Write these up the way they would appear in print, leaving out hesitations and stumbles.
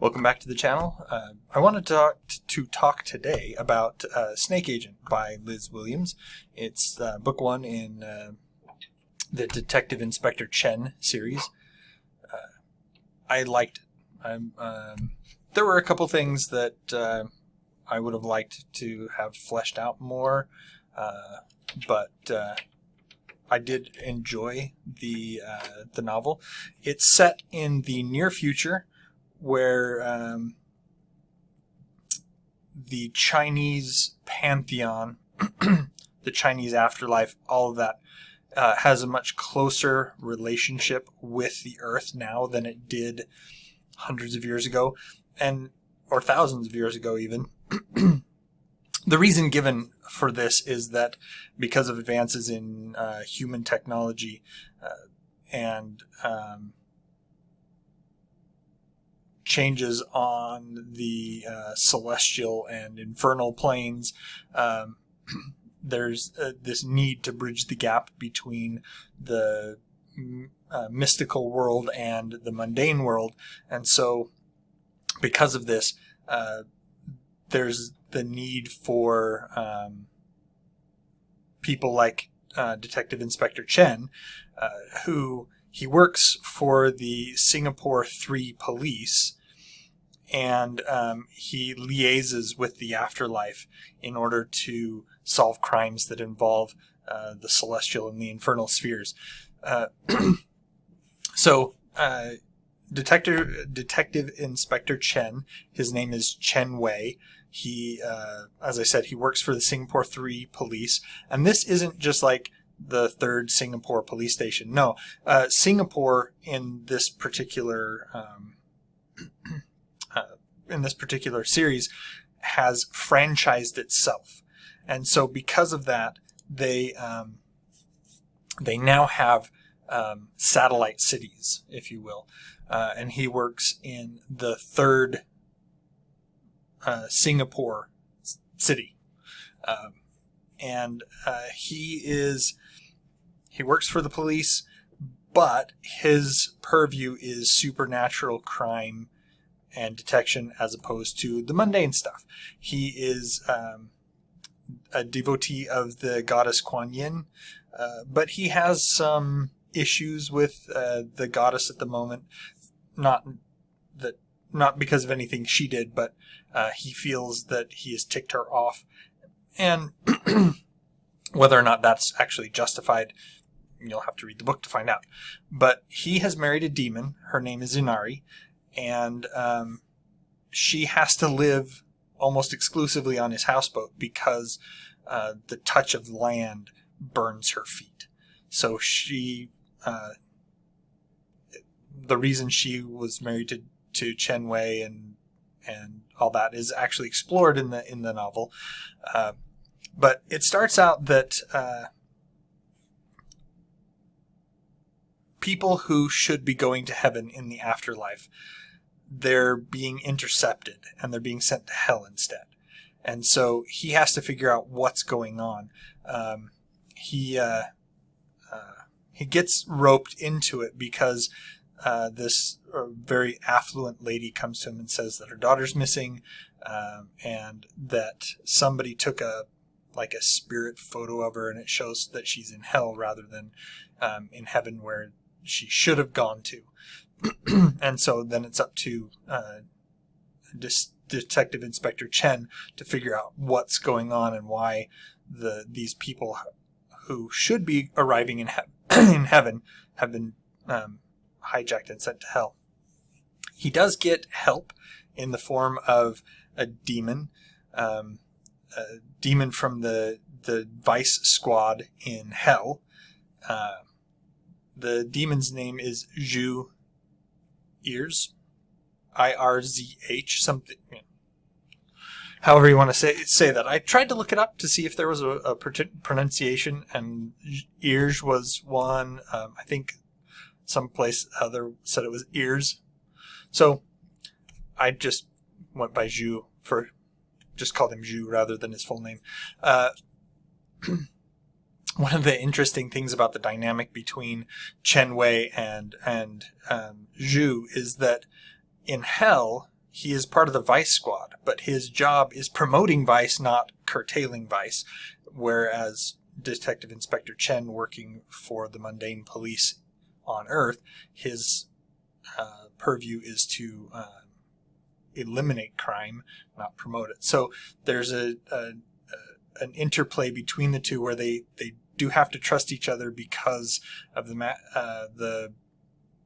Welcome back to the channel. I wanted to talk today about Snake Agent by Liz Williams. It's book one in the Detective Inspector Chen series. I liked it. There were a couple things that I would have liked to have fleshed out more, but I did enjoy the novel. It's set in the near future, where the Chinese pantheon, the Chinese afterlife, all of that has a much closer relationship with the Earth now than it did hundreds of years ago, or thousands of years ago even. The reason given for this is that because of advances in human technology and changes on the celestial and infernal planes, there's this need to bridge the gap between the mystical world and the mundane world. And so because of this, there's the need for people like Detective Inspector Chen, who he works for the Singapore 3 police, and he liaises with the afterlife in order to solve crimes that involve the celestial and the infernal spheres. So Detective Inspector Chen, his name is Chen Wei. He, as I said, he works for the Singapore 3 police, and this isn't just like the third Singapore police station. No, Singapore in this particular series has franchised itself, and so because of that, they now have satellite cities, if you will, and he works in the third Singapore city, and he works for the police, but his purview is supernatural crime and detection as opposed to the mundane stuff. He is a devotee of the goddess Kuan Yin, but he has some issues with the goddess at the moment. Not because of anything she did, but he feels that he has ticked her off. And whether or not that's actually justified, you'll have to read the book to find out. But he has married a demon. Her name is Inari. And she has to live almost exclusively on his houseboat because the touch of land burns her feet. So the reason she was married to Chen Wei and all that is actually explored in the novel. But it starts out that people who should be going to heaven in the afterlife, they're being intercepted and they're being sent to hell instead. And so he has to figure out what's going on. He gets roped into it because this very affluent lady comes to him and says that her daughter's missing, and that somebody took a spirit photo of her, and it shows that she's in hell rather than in heaven where she should have gone to. And so then it's up to Detective Inspector Chen to figure out what's going on and why these people who should be arriving in heaven have been hijacked and sent to hell. He does get help in the form of a demon from the Vice Squad in hell. The demon's name is Zhu Ears, Irzh, something. However you want to say that. I tried to look it up to see if there was a pronunciation, and Ears was one. I think someplace other said it was ears. So I just went by Zhu just called him Zhu rather than his full name. One of the interesting things about the dynamic between Chen Wei and Zhu is that in hell, he is part of the Vice Squad, but his job is promoting Vice, not curtailing Vice, whereas Detective Inspector Chen, working for the mundane police on Earth, his purview is to eliminate crime, not promote it. So there's an interplay between the two where they do have to trust each other because of the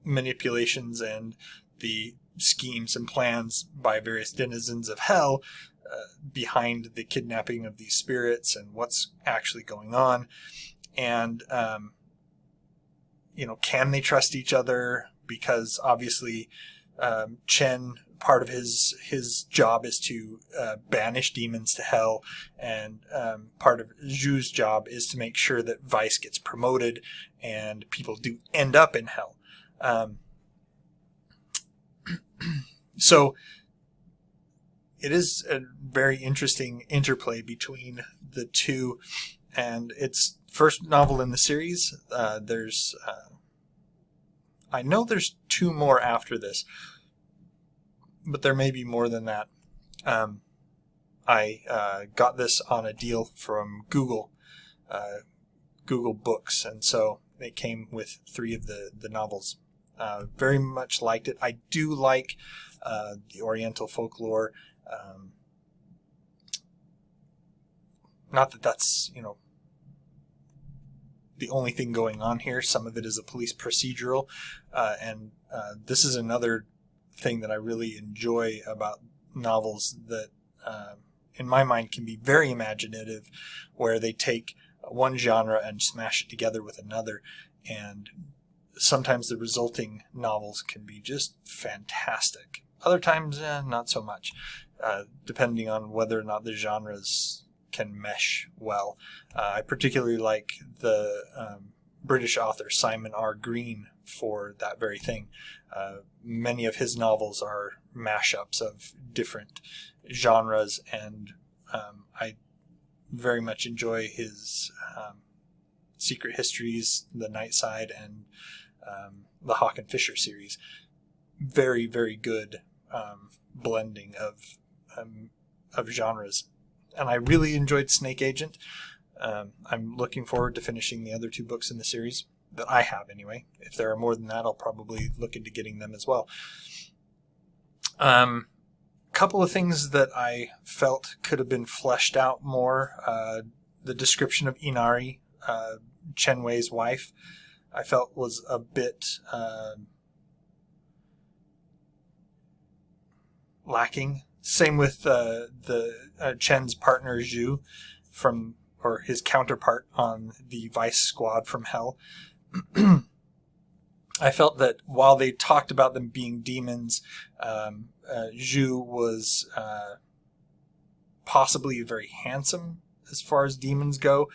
manipulations and the schemes and plans by various denizens of hell behind the kidnapping of these spirits and what's actually going on. And, can they trust each other? Because obviously Chen, part of his job is to banish demons to hell, and part of Zhu's job is to make sure that Vice gets promoted and people do end up in hell. So it is a very interesting interplay between the two, and it's first novel in the series. I know there's 2 more after this, but there may be more than that. I got this on a deal from Google Books, and so it came with 3 of the novels. Very much liked it. I do like the Oriental folklore. Not that that's, the only thing going on here. Some of it is a police procedural, and this is another thing that I really enjoy about novels that, in my mind, can be very imaginative, where they take one genre and smash it together with another, and sometimes the resulting novels can be just fantastic. Other times, not so much, depending on whether or not the genres can mesh well. I particularly like the British author Simon R. Green for that very thing. Many of his novels are mashups of different genres, and I very much enjoy his Secret Histories, The Night Side, and the Hawk and Fisher series. Very, very good blending of genres. And I really enjoyed Snake Agent. I'm looking forward to finishing the other 2 books in the series, that I have anyway. If there are more than that, I'll probably look into getting them as well. Couple of things that I felt could have been fleshed out more. The description of Inari, Chen Wei's wife, I felt was a bit lacking. Same with Chen's partner Zhu, or his counterpart on the Vice Squad from Hell. I felt that while they talked about them being demons, Zhu was possibly very handsome as far as demons go.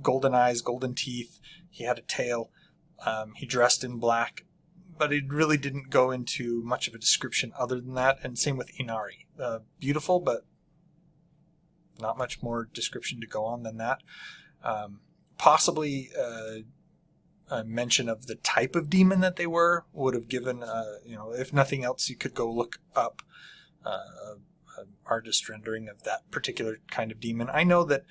Golden eyes, golden teeth. He had a tail. He dressed in black. But it really didn't go into much of a description other than that. And same with Inari. Beautiful, but not much more description to go on than that. Possibly a mention of the type of demon that they were would have given, if nothing else, you could go look up artist rendering of that particular kind of demon. I know that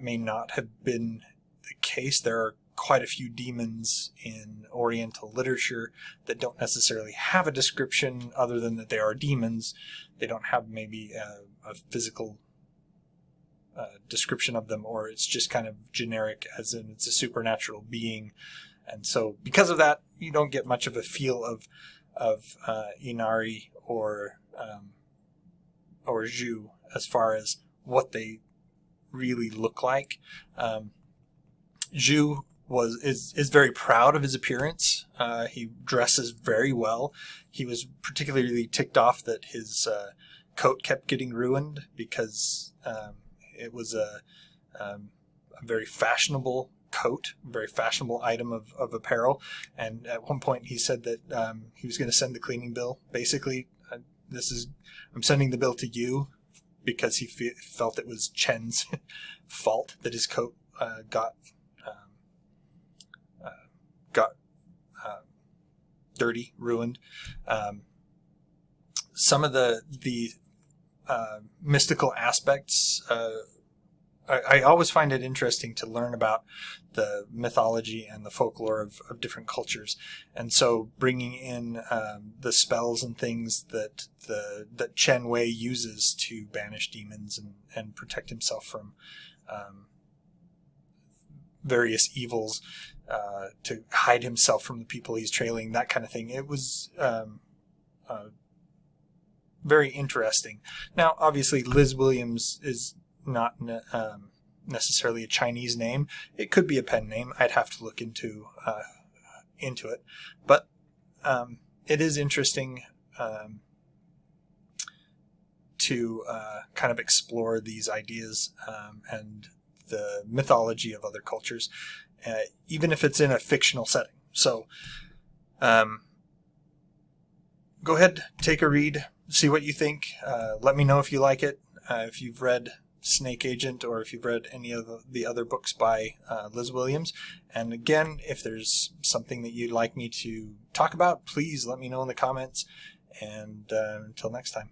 may not have been the case. There are quite a few demons in Oriental literature that don't necessarily have a description other than that they are demons. They don't have maybe a physical description of them, or it's just kind of generic, as in it's a supernatural being. And so because of that, you don't get much of a feel of Inari or Zhu as far as what they really look like. Zhu is very proud of his appearance. He dresses very well. He was particularly ticked off that his coat kept getting ruined because it was a very fashionable coat, very fashionable item of apparel. And at one point he said that he was going to send the cleaning bill. Basically, I'm sending the bill to you because he felt it was Chen's fault that his coat got dirty, ruined. some of the mystical aspects. I always find it interesting to learn about the mythology and the folklore of different cultures, and so bringing in the spells and things that Chen Wei uses to banish demons and protect himself from various evils, to hide himself from the people he's trailing, that kind of thing. It was very interesting. Now, obviously, Liz Williams is not necessarily a Chinese name. It could be a pen name. I'd have to look into it, but it is interesting to kind of explore these ideas and the mythology of other cultures, even if it's in a fictional setting. So go ahead, take a read, see what you think. Let me know if you like it. If you've read Snake Agent, or if you've read any of the other books by Liz Williams. And again, if there's something that you'd like me to talk about, please let me know in the comments. And until next time.